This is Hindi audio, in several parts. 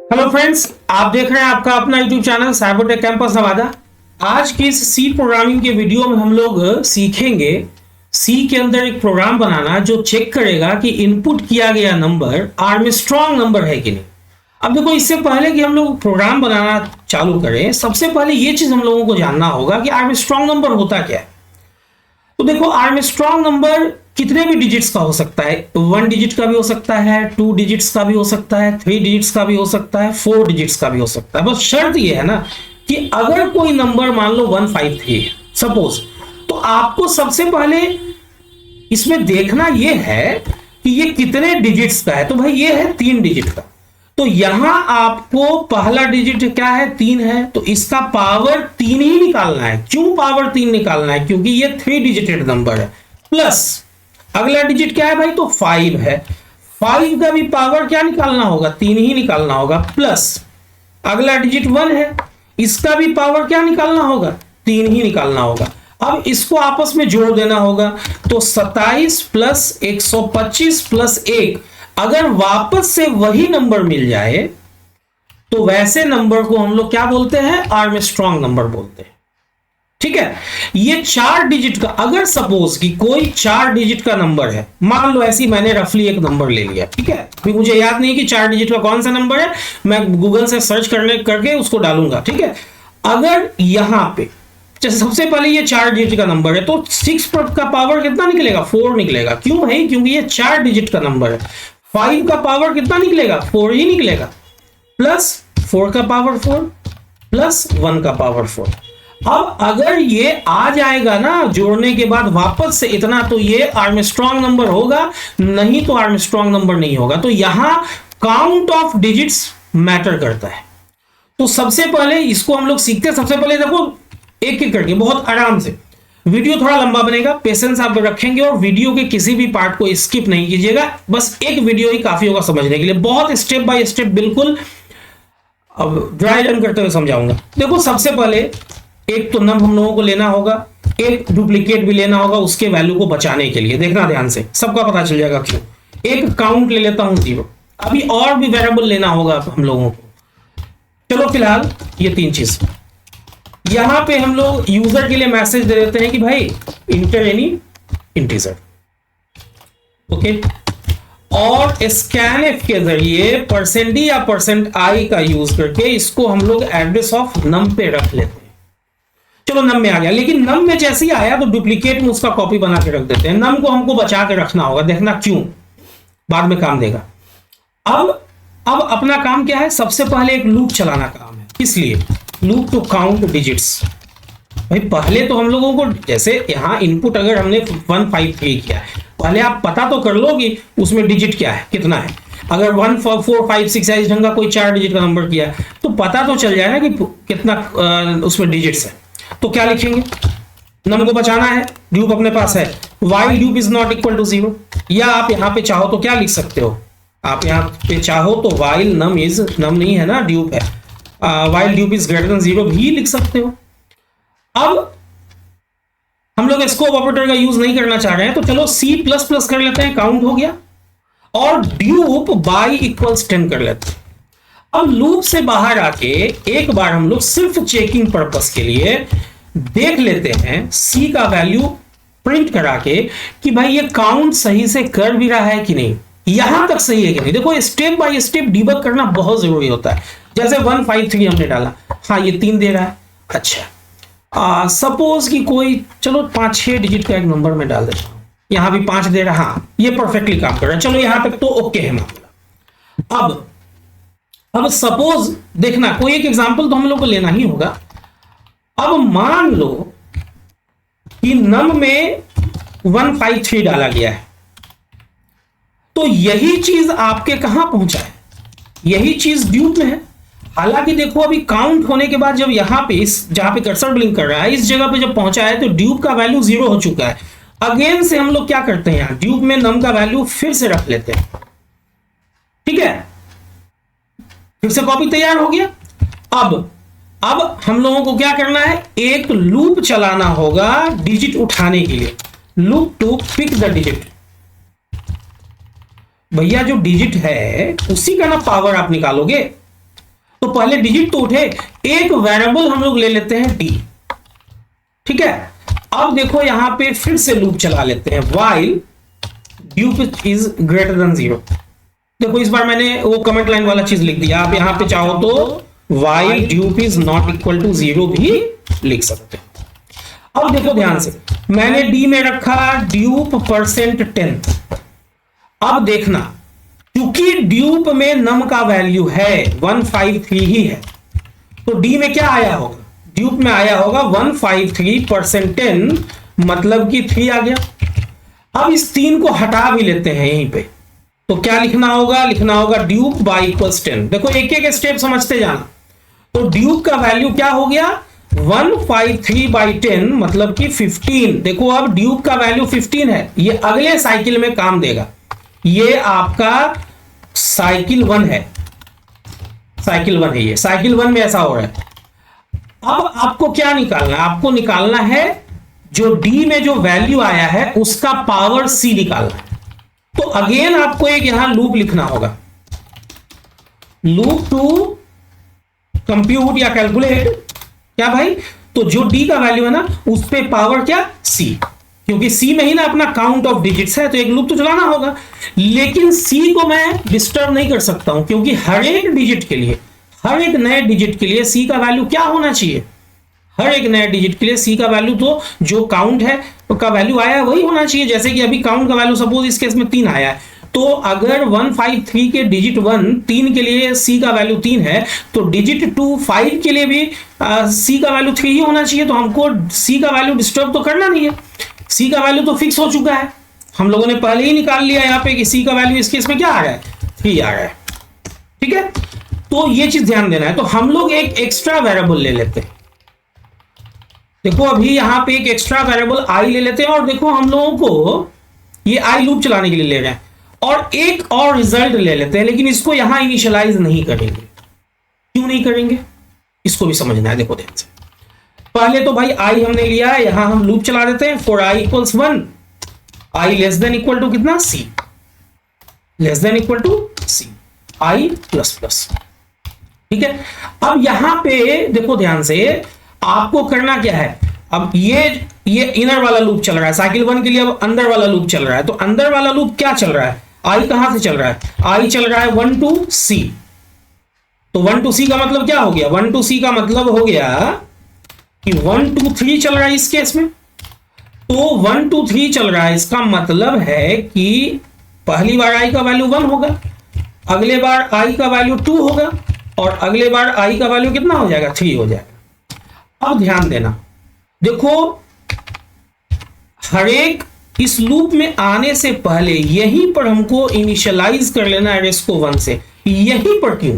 हेलो फ्रेंड्स, आप देख रहे हैं आपका अपना YouTube channel Cybertech campus Nawada. आज की इस सी प्रोग्रामिंग के वीडियो में हम लोग सीखेंगे सी के अंदर एक प्रोग्राम बनाना जो चेक करेगा कि इनपुट किया गया नंबर आर्मस्ट्रांग नंबर है कि नहीं। अब देखो, इससे पहले कि हम लोग प्रोग्राम बनाना चालू करें, सबसे पहले ये चीज हम लोगों को जानना होगा कि आर्मस्ट्रांग नंबर होता क्या है। तो देखो, आर्मस्ट्रांग नंबर कितने भी डिजिट्स का हो सकता है। 1 डिजिट का भी हो सकता है, 2 डिजिट्स का भी हो सकता है, 3 डिजिट्स का भी हो सकता है, 4 डिजिट्स का भी हो सकता है। बस शर्त ये है ना कि अगर कोई नंबर मान लो 153 है सपोज, तो आपको सबसे पहले इसमें देखना ये है कि ये कितने डिजिट्स का है। तो भाई ये है 3 डिजिट का, तो यहां आपको पहला डिजिट क्या है, 3 है, तो इसका पावर 3 ही निकालना है। क्यों पावर 3 निकालना है? क्योंकि ये 3 डिजिटेड नंबर है। प्लस अगला डिजिट क्या है भाई, तो 5 है। 5 का भी पावर क्या निकालना होगा, 3 ही निकालना होगा। प्लस अगला डिजिट 1 है, इसका भी पावर क्या निकालना होगा, 3 ही निकालना होगा। अब इसको आपस में जोड़ देना होगा, तो 27 प्लस 125 प्लस 1, अगर वापस से वही नंबर मिल जाए तो वैसे नंबर को हम लोग क्या बोलते हैं, आर्मस्ट्रांग नंबर बोलते हैं। ठीक है, ये 4 डिजिट का, अगर सपोज कि कोई 4 डिजिट का नंबर है, मान लो ऐसी मैंने रफली एक नंबर ले लिया। ठीक है, अभी मुझे याद नहीं कि 4 डिजिट का कौन सा नंबर है, मैं गूगल से सर्च करके उसको डालूंगा। ठीक है, अगर यहां पे जैसे सबसे पहले ये 4 डिजिट का नंबर है, तो 6 का पावर कितना निकलेगा, 4 निकलेगा। क्यों भाई, क्योंकि ये 4 डिजिट का नंबर है। 5 का पावर कितना निकलेगा, 4 ही निकलेगा। प्लस 4 का पावर 4 प्लस 1 का पावर 4। अब अगर ये आ जाएगा ना जोड़ने के बाद वापस से इतना, तो ये आर्मस्ट्रांग नंबर होगा, नहीं तो आर्मस्ट्रांग नंबर नहीं होगा। तो यहां काउंट ऑफ डिजिट्स मैटर करता है। तो सबसे पहले इसको हम लोग सीखते हैं। सबसे पहले देखो, एक एक करके बहुत आराम से, वीडियो थोड़ा लंबा बनेगा, पेशेंस आप रखेंगे और वीडियो के किसी भी पार्ट को स्किप नहीं कीजिएगा। बस एक वीडियो ही काफी होगा समझने के लिए, बहुत स्टेप बाय स्टेप, बिल्कुल अब ड्राई रन करते हुए समझाऊंगा। देखो, सबसे पहले एक तो नंबर हम लोगों को लेना होगा, एक डुप्लीकेट भी लेना होगा उसके वैल्यू को बचाने के लिए। देखना ध्यान से, सबका पता चल जाएगा क्यों। एक काउंट ले लेता हूं 0, अभी और भी वेरिएबल लेना होगा हम लोगों को। चलो फिलहाल ये 3 चीज, यहां पे हम लोग यूजर के लिए मैसेज दे देते हैं कि भाई इंटर एनी इंटीजर। ओके, और स्कैनएफ के जरिए %d या %i का यूज करके इसको हम लोग एड्रेस ऑफ नम पे रख लेते हैं। चलो नम में आ गया, लेकिन नम में जैसे ही आया तो डुप्लीकेट में उसका कॉपी बना के रख देते हैं। नम को हमको बचा के रखना होगा, देखना क्यों, बाद में काम देगा। अब अपना काम क्या है, सबसे पहले एक लूप चलाना काम है। इसलिए लूप टू काउंट डिजिट्स। भाई पहले तो हम लोगों को, जैसे यहां इनपुट अगर हमने 153 किया है, पहले आप पता तो कर लो कि उसमें डिजिट क्या है, कितना है। अगर 1 4 5 6 इस ढंग का कोई 4 डिजिट का नंबर किया तो पता तो चल जाएगा कि कितना उसमें डिजिट्स है। तो क्या लिखेंगे, नम को बचाना है, ड्यूप अपने पास है, while dup is not equal to 0। या आप यहां पे चाहो तो क्या लिख सकते हो, आप यहां पे चाहो तो वाइल नम इज, नम नहीं है ना, ड्यूप है, while dup is greater than 0 भी लिख सकते हो। अब हम लोग स्कोप ऑपरेटर का यूज नहीं करना चाह रहे हैं, तो चलो C++ कर लेते हैं, काउंट हो गया, और ड्यूप बाई इक्वल्स 10 कर लेते हैं। अब लूप से बाहर आके एक बार हम लोग सिर्फ चेकिंग पर्पस के लिए देख लेते हैं C का वैल्यू प्रिंट करा के कि भाई ये काउंट सही से कर भी रहा है कि नहीं, यहां तक सही है कि नहीं। देखो, स्टेप बाय स्टेप डिबग करना बहुत जरूरी होता है। जैसे 153 हमने डाला, हाँ ये 3 दे रहा है। अच्छा, सपोज कि कोई, चलो 5-6 डिजिट का एक नंबर में डाल देता हूं, यहां भी 5 दे रहा, हाँ ये परफेक्टली काम कर रहा है। चलो यहां तक तो ओके है मामला। अब सपोज देखना, कोई एक एग्जांपल तो हम लोग को लेना ही होगा। अब मान लो कि नम में 153 डाला गया है, तो यही चीज आपके कहां पहुंचा है, यही चीज ड्यूप में है। हालांकि देखो, अभी काउंट होने के बाद जब यहां पे इस जहां पे कर्सर ब्लिंक कर रहा है, इस जगह पे जब पहुंचा है तो ड्यूप का वैल्यू 0 हो चुका है। अगेन से हम लोग क्या करते हैं, यहां ड्यूप में नम का वैल्यू फिर से रख लेते हैं। ठीक है, फिर से कॉपी तैयार हो गया। अब हम लोगों को क्या करना है, एक लूप चलाना होगा डिजिट उठाने के लिए। Loop to pick the digit. भैया जो डिजिट है उसी का ना पावर आप निकालोगे, तो पहले डिजिट तो उठे, एक वेरिएबल हम लोग ले लेते हैं डी। ठीक है, अब देखो यहां पे फिर से लूप चला लेते हैं, while dup is greater than 0। देखो इस बार मैंने वो कमेंट लाइन वाला चीज लिख दिया, आप यहां पे चाहो तो while dup is not equal to 0 भी लिख सकते हैं। अब देखो ध्यान से, मैंने डी में रखा ड्यूप %10। अब देखना, क्योंकि ड्यूप में नम का वैल्यू है 153 ही है, तो डी में क्या आया होगा, ड्यूप में आया होगा 153%10, मतलब कि 3 आ गया। अब इस 3 को हटा भी लेते हैं यहीं पे, तो क्या लिखना होगा, लिखना होगा ड्यूप बाई इक्वल्स 10। देखो एक एक स्टेप समझते जाना। तो ड्यूप का वैल्यू क्या हो गया, 153/10 मतलब कि 15। देखो अब ड्यूप का वैल्यू 15 है, ये अगले साइकिल में काम देगा। ये आपका साइकिल 1 है, साइकिल 1 है, ये साइकिल 1 में ऐसा हो रहा है। अब आपको क्या निकालना है, आपको निकालना है जो डी में जो वैल्यू आया है उसका पावर सी निकालना है। तो अगेन आपको एक यहां लूप लिखना होगा, लूप टू कंप्यूट या कैलकुलेट क्या भाई, तो जो डी का वैल्यू है ना उस पे पावर क्या, सी, क्योंकि सी में ही ना अपना काउंट ऑफ डिजिट्स है, तो एक लूप तो चलाना होगा। लेकिन सी को मैं डिस्टर्ब नहीं कर सकता हूं, क्योंकि हर एक डिजिट के लिए, हर एक नए डिजिट के लिए सी का वैल्यू क्या होना चाहिए, हर एक नए डिजिट के लिए सी का वैल्यू तो जो काउंट है का वैल्यू आया है वही होना चाहिए। जैसे कि अभी काउंट का वैल्यू सपोज इस केस में 3 आया है, तो अगर 153 के डिजिट 1 3 के लिए सी का वैल्यू 3 है, तो डिजिट 2 5 के लिए भी सी का वैल्यू 3 ही होना चाहिए। तो हमको सी का वैल्यू डिस्टर्ब तो करना नहीं है, सी का वैल्यू तो फिक्स हो चुका है, हम लोगों ने पहले ही निकाल लिया यहाँ पे कि सी का वैल्यू इस केस में क्या आ रहा है, 3 आ रहा है। ठीक है, तो ये चीज ध्यान देना है। तो हम लोग एक एक्स्ट्रा वेरिएबल ले लेते हैं, देखो अभी यहां पे एक एक्स्ट्रा वेरिएबल आई ले लेते हैं, और देखो हम लोगों को ये आई लूप चलाने के लिए ले रहे हैं, और एक और रिजल्ट ले लेते हैं, लेकिन इसको यहां इनिशियलाइज नहीं करेंगे। क्यों नहीं करेंगे, इसको भी समझना है। देखो ध्यान से, पहले तो भाई आई हमने लिया है, यहां हम लूप चला देते हैं for I equals 1, I less than equal to कितना, C, less than equal to C, I plus plus. ठीक है, अब यहां पे देखो ध्यान से, आपको करना क्या है, अब ये इनर वाला लूप चल रहा है साइकिल 1 के लिए, अब अंदर वाला लूप चल रहा है। तो अंदर वाला लूप क्या चल रहा है, आई कहां से चल रहा है, आई चल रहा है 1 to C। तो 1 to C का मतलब क्या हो गया, 1 to C का मतलब हो गया कि 1 to 3 चल रहा है इस केस में। तो 1 to 3 चल रहा है, इसका मतलब है कि पहली बार आई का वैल्यू 1 होगा, अगले बार आई का वैल्यू 2 होगा, और अगले बार आई का वैल्यू कितना हो जाएगा, 3 हो जाएगा। अब ध्यान देना, देखो हर एक इस लूप में आने से पहले यहीं पर हमको इनिशियलाइज कर लेना है रेस को 1 से। यहीं पर क्यों,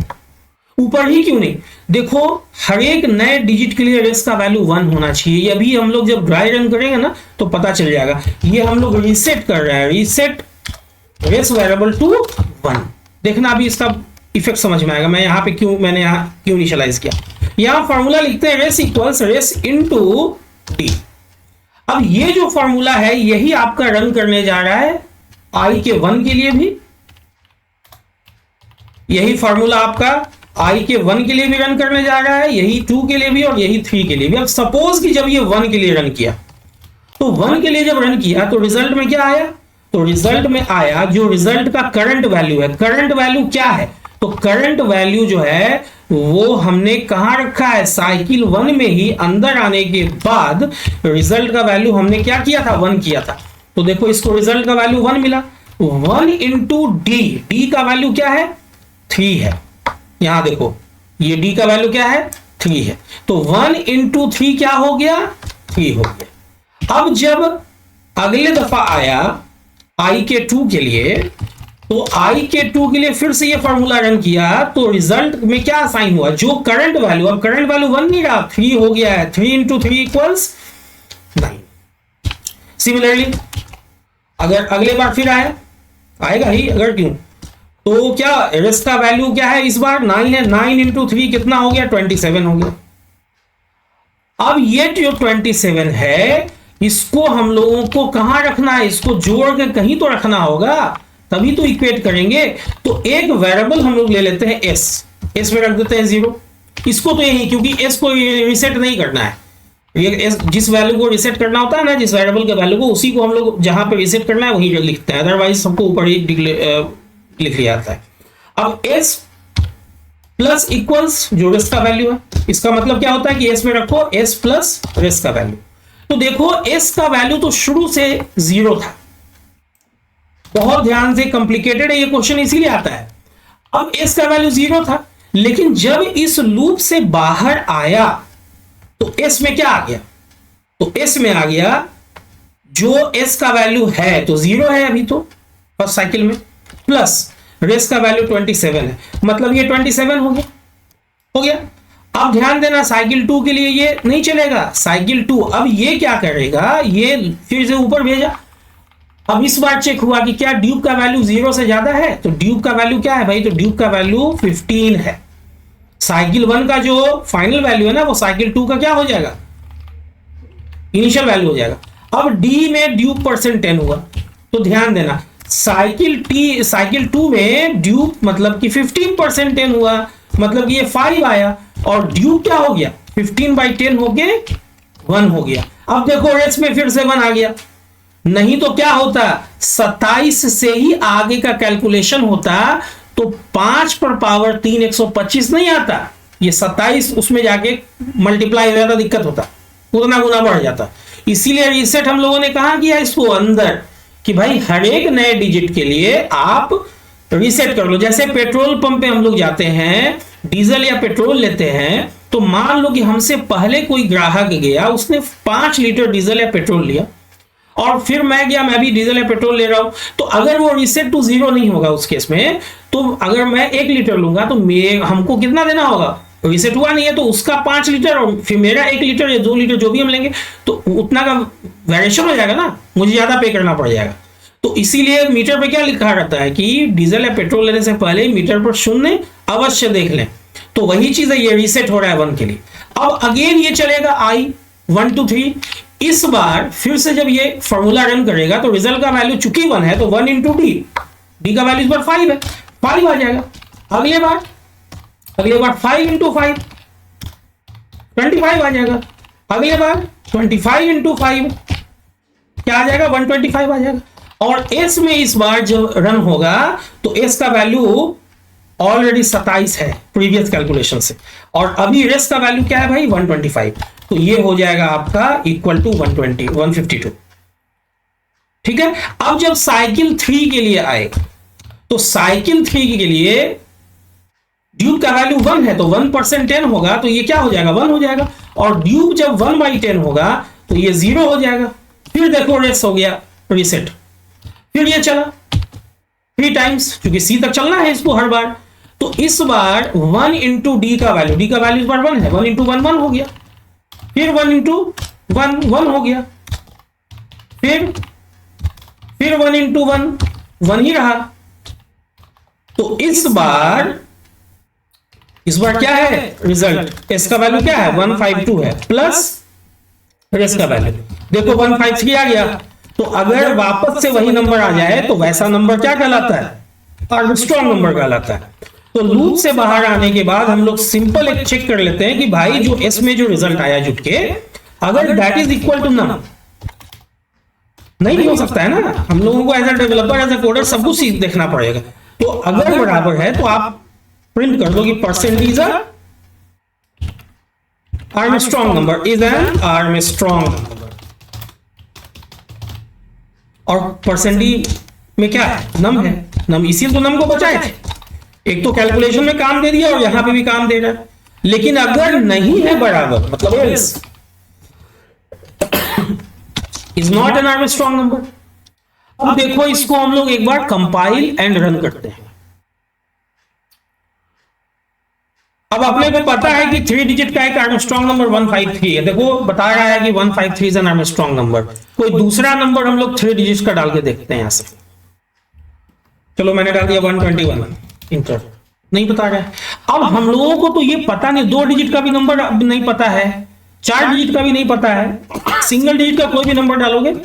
ऊपर ही क्यों नहीं, देखो हर एक नए डिजिट के लिए रेस का वैल्यू 1 होना चाहिए। ये भी हम लोग जब ड्राई रन करेंगे ना तो पता चल जाएगा। ये हम लोग रीसेट कर रहे हैं, रीसेट रेस वेरिएबल टू 1। देखना अभी इसका इफेक्ट समझ में आएगा। मैं यहाँ पे मैंने यहाँ क्यों इनिशियलाइज किया। यहां फॉर्मूला लिखते हैं res equals res into D. अब ये जो फॉर्मूला है यही आपका रन करने जा रहा है आई के 1 के लिए भी, यही फॉर्मूला आपका आई के 1 के लिए भी रन करने जा रहा है, यही 2 के लिए भी, और यही 3 के लिए भी। अब सपोज कि जब ये 1 के लिए रन किया, तो 1 के लिए जब रन किया तो रिजल्ट में क्या आया, तो रिजल्ट में आया जो रिजल्ट का करंट वैल्यू है। करंट वैल्यू क्या है, तो करंट वैल्यू जो है वो हमने कहां रखा है, साइकिल 1 में ही। अंदर आने के बाद रिजल्ट का वैल्यू हमने क्या किया था, 1 किया था। तो देखो इसको रिजल्ट का वैल्यू 1 मिला, 1 इंटू डी, डी का वैल्यू क्या है, 3 है। यहां देखो ये डी का वैल्यू क्या है, 3 है। तो 1 इंटू 3 क्या हो गया, 3 हो गया। अब जब अगले दफा आया आई के 2 के लिए, तो आई के 2 के लिए फिर से ये फॉर्मूला रन किया, तो रिजल्ट में क्या साइन हुआ, जो करंट वैल्यू, अब करंट वैल्यू 1 नहीं रहा, 3 हो गया है। 3 इंटू 3 इक्वल्स 9। सिमिलरली अगर अगले बार फिर आएगा ही, अगर क्यों, तो क्या रेस का वैल्यू क्या है इस बार, 9 है। 9 इंटू 3 कितना हो गया, 27 हो गया। अब ये जो 27 है इसको हम लोगों को कहां रखना है, इसको जोड़ के कहीं तो रखना होगा, तभी तो इक्वेट करेंगे। तो एक वेरिएबल हम लोग ले लेते हैं एस, एस में रख देते हैं 0। इसको तो यही, क्योंकि एस को रिसेट नहीं करना है, ये जिस वैल्यू को रिसेट करना होता है ना, जिस वेरिएबल के वैल्यू को, उसी को हम लोग जहां पे रिसेट करना है वही लिखते हैं, अदरवाइज सबको ऊपर ही लिख लिया जाता है। अब एस प्लस इक्वल्स जो रेस का वैल्यू है, इसका मतलब क्या होता है कि एस में रखो एस प्लस रेस का वैल्यू। तो देखो एस का वैल्यू तो शुरू से 0 था, बहुत ध्यान से, कॉम्प्लिकेटेड है ये क्वेश्चन इसीलिए आता है। अब एस का वैल्यू 0 था, लेकिन जब इस लूप से बाहर आया तो एस में क्या आ गया, तो एस में आ गया जो एस का वैल्यू है तो 0 है अभी तो फर्स्ट साइकिल में, प्लस रेस का वैल्यू 27 है, मतलब ये 27 हो गया। अब ध्यान देना, साइकिल 2 के लिए ये नहीं चलेगा, साइकिल 2 अब ये क्या करेगा, ये फिर से ऊपर भेजा। अब इस बार चेक हुआ कि क्या ड्यूब का वैल्यू 0 से ज्यादा है, तो ड्यूब का वैल्यू क्या है भाई, तो ड्यूब का वैल्यू 15 है। साइकिल 1 का जो फाइनल वैल्यू है ना, वो साइकिल 2 का क्या हो जाएगा, इनिशियल वैल्यू हो जाएगा। अब डी में ड्यूब परसेंट 10 हुआ, तो ध्यान देना साइकिल 2 में ड्यूब मतलब कि 15% 10 हुआ, मतलब ये 5 आया, और ड्यूब क्या हो गया 15/10 हो गए 1 हो गया। अब देखो रेस में फिर से 1 आ गया, नहीं तो क्या होता 27 से ही आगे का कैलकुलेशन होता, तो 5 पर पावर 3 125 नहीं आता, ये 27 उसमें जाके मल्टीप्लाई हो जाता, दिक्कत होता, उतना गुना बढ़ जाता। इसीलिए रीसेट हम लोगों ने कहा किया इसको अंदर कि भाई हर एक नए डिजिट के लिए आप रीसेट कर लो। जैसे पेट्रोल पंप पे हम लोग जाते हैं, डीजल या पेट्रोल लेते हैं, तो मान लो कि हमसे पहले कोई ग्राहक गया, उसने 5 लीटर डीजल या पेट्रोल लिया, और फिर मैं गया, मैं भी डीजल या पेट्रोल ले रहा हूं, तो अगर वो रीसेट टू 0 नहीं होगा उस केस में, तो अगर मैं 1 लीटर लूंगा तो हमको कितना देना होगा, रीसेट हुआ नहीं है तो उसका 5 लीटर और फिर मेरा 1 लीटर या 2 लीटर जो भी हम लेंगे, तो उतना का वेरिएशन हो जाएगा ना, मुझे ज्यादा पे करना पड़ जाएगा। तो इसीलिए मीटर पे क्या लिखा रहता है कि डीजल या पेट्रोल लेने से पहले मीटर पर 0 अवश्य देख लें, तो वही चीज है, ये रीसेट हो रहा है 1 के लिए। अब अगेन ये चलेगा I 1 2 3, इस बार फिर से जब ये फॉर्मूला रन करेगा तो रिजल्ट का वैल्यू चूंकि 1 है तो 1 इंटू डी का वैल्यू इस बार 5 है, 5 आ जाएगा। अगले बार 5 इंटू 5 25 आ जाएगा। अगले बार 25 इंटू 5 क्या आ जाएगा, 125 आ जाएगा। और एस में इस बार जब रन होगा तो एस का वैल्यू ऑलरेडी 27 है प्रीवियस कैलकुलेशन से, और अभी रेस का वैल्यू क्या है भाई 125, तो ये हो जाएगा आपका इक्वल टू 152। ठीक है। अब जब साइकिल 3 के लिए आए तो साइकिल 3 के लिए ड्यूब का वैल्यू 1 है तो 1% 10 होगा, तो ये क्या हो जाएगा 1 हो जाएगा, और ड्यूब जब 1/10 होगा तो ये 0 हो जाएगा। फिर देखो रेस हो गया रीसेट, फिर ये चला 3 टाइम्स, क्योंकि सी तक चलना है इसको हर बार, तो इस बार 1 इंटू डी का वैल्यू इस बार 1 है, 1 इंटू 1 1 हो गया, फिर 1 इंटू 1 1 हो गया, फिर 1 इंटू 1 1 ही रहा। तो इस बार क्या है रिजल्ट, एस का वैल्यू क्या है 152 है, प्लस रेस का वैल्यू देखो 153 आ गया। तो अगर वापस से वही नंबर आ जाए तो वैसा नंबर क्या कहलाता है, आर्मस्ट्रॉन्ग नंबर कहलाता है। तो लूप से बाहर आने के बाद हम लोग सिंपल एक चेक कर लेते हैं कि भाई जो एस में जो रिजल्ट आया जुट के, अगर that is equal to none, नहीं भी हो सकता है ना, हम लोगों को as a developer as a coder सब कुछ देखना पड़ेगा। तो अगर बराबर है तो आप प्रिंट कर दो कि percentage Armstrong number is an Armstrong number, और परसेंटेज में क्या है नम है, नम इसी तो नम को बचाए थे, एक तो कैलकुलेशन में काम दे दिया और यहां पे भी काम दे रहा है। लेकिन अगर नहीं है बराबर, मतलब else is not an Armstrong number. अब देखो इसको हम लोग एक बार कंपाइल एंड रन करते हैं। अब अपने को पता है कि 3 डिजिट का एक आर्मस्ट्रॉन्ग नंबर 153 है, देखो बता रहा है कि 153 इज एन आर्मस्ट्रॉन्ग नंबर। कोई दूसरा नंबर हम लोग 3 डिजिट का डाल के देखते हैं यहां से। चलो मैंने डाल दिया 121, इंटर, नहीं बता रहा है। अब हम लोगों को तो ये पता नहीं, 2 डिजिट का भी नंबर नहीं पता है, 4 डिजिट का भी नहीं पता है, सिंगल डिजिट का कोई भी नंबर डालोगे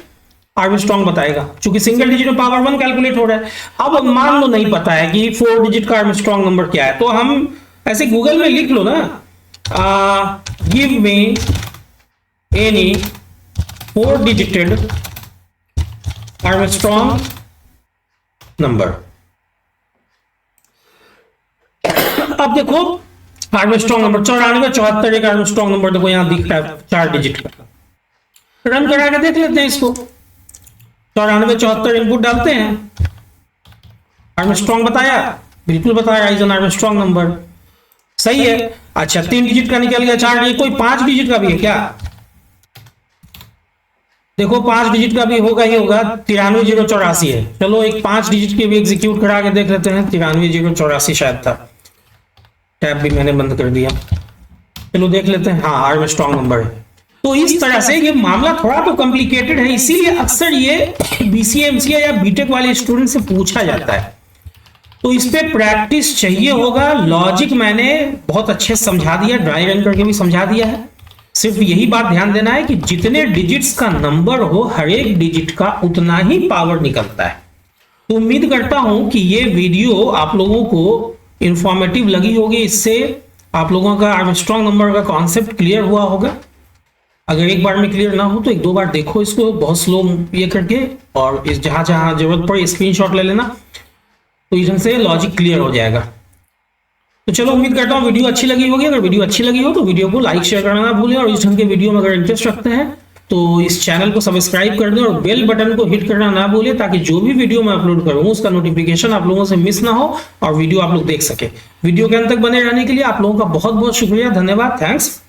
आर्मस्ट्रॉन्ग बताएगा, क्योंकि सिंगल डिजिट में पावर 1 कैलकुलेट हो रहा है। अब मान लो नहीं पता है कि 4 डिजिट का आर्मस्ट्रॉन्ग नंबर क्या है, तो हम ऐसे गूगल में लिख लो ना, give me any 4 डिजिटेड Armstrong number. अब देखो आर्मस्ट्रॉन्ग नंबर 94, 74 एक आर्मस्ट्रॉन्ग नंबर देखो यहां दिख रहा है 4 डिजिट का। रन करा के देख लेते हैं इसको। 94, 74 इनपुट डालते हैं, आर्मस्ट्रॉन्ग बताया, बिल्कुल बताया इज एन आर्मस्ट्रॉन्ग नंबर, सही है। अच्छा 3 डिजिट का निकल गया, 4 डिजिट, कोई 5 डिजिट का भी है क्या? देखो 5 डिजिट का भी होगा ही होगा, 93084 है। चलो एक 5 डिजिट के भी एग्जीक्यूट करा के देख लेते हैं, 93084 शायद था, टैब भी मैंने बंद कर दिया। चलो देख लेते हैं, हाँ आर्मस्ट्रॉन्ग नंबर है। तो इस तरह से ये मामला थोड़ा तो कॉम्प्लिकेटेड है, इसीलिए अक्सर ये बीसीए एमसीए या बीटेक वाले स्टूडेंट से पूछा जाता है। तो इस पे प्रैक्टिस चाहिए होगा। लॉजिक मैंने बहुत अच्छे समझा दिया, ड्राई रन करके भी समझा दिया है। सिर्फ यही बात ध्यान देना है कि जितने डिजिट्स का नंबर हो, हर एक डिजिट का उतना ही पावर निकलता है। तो उम्मीद करता हूं कि ये वीडियो आप लोगों को इंफॉर्मेटिव लगी होगी, इससे आप लोगों का आर्मस्ट्रॉन्ग नंबर का कॉन्सेप्ट क्लियर हुआ होगा। अगर एक बार में क्लियर ना हो तो 1-2 बार देखो इसको बहुत स्लो ये करके, और इस जहां जहां जरूरत पड़े स्क्रीनशॉट ले लेना, तो इधर से लॉजिक क्लियर हो जाएगा। तो चलो उम्मीद करता हूँ वीडियो अच्छी लगी होगी। अगर वीडियो अच्छी लगी हो तो वीडियो को लाइक शेयर करना ना भूलें, और इस ढंग के वीडियो में अगर इंटरेस्ट रखते हैं तो इस चैनल को सब्सक्राइब कर दें और बेल बटन को हिट करना ना भूलें, ताकि जो भी वीडियो मैं अपलोड करूँ उसका नोटिफिकेशन आप लोगों से मिस ना हो और वीडियो आप लोग देख सके। वीडियो के अंत तक बने रहने के लिए आप लोगों का बहुत बहुत शुक्रिया, धन्यवाद, थैंक्स।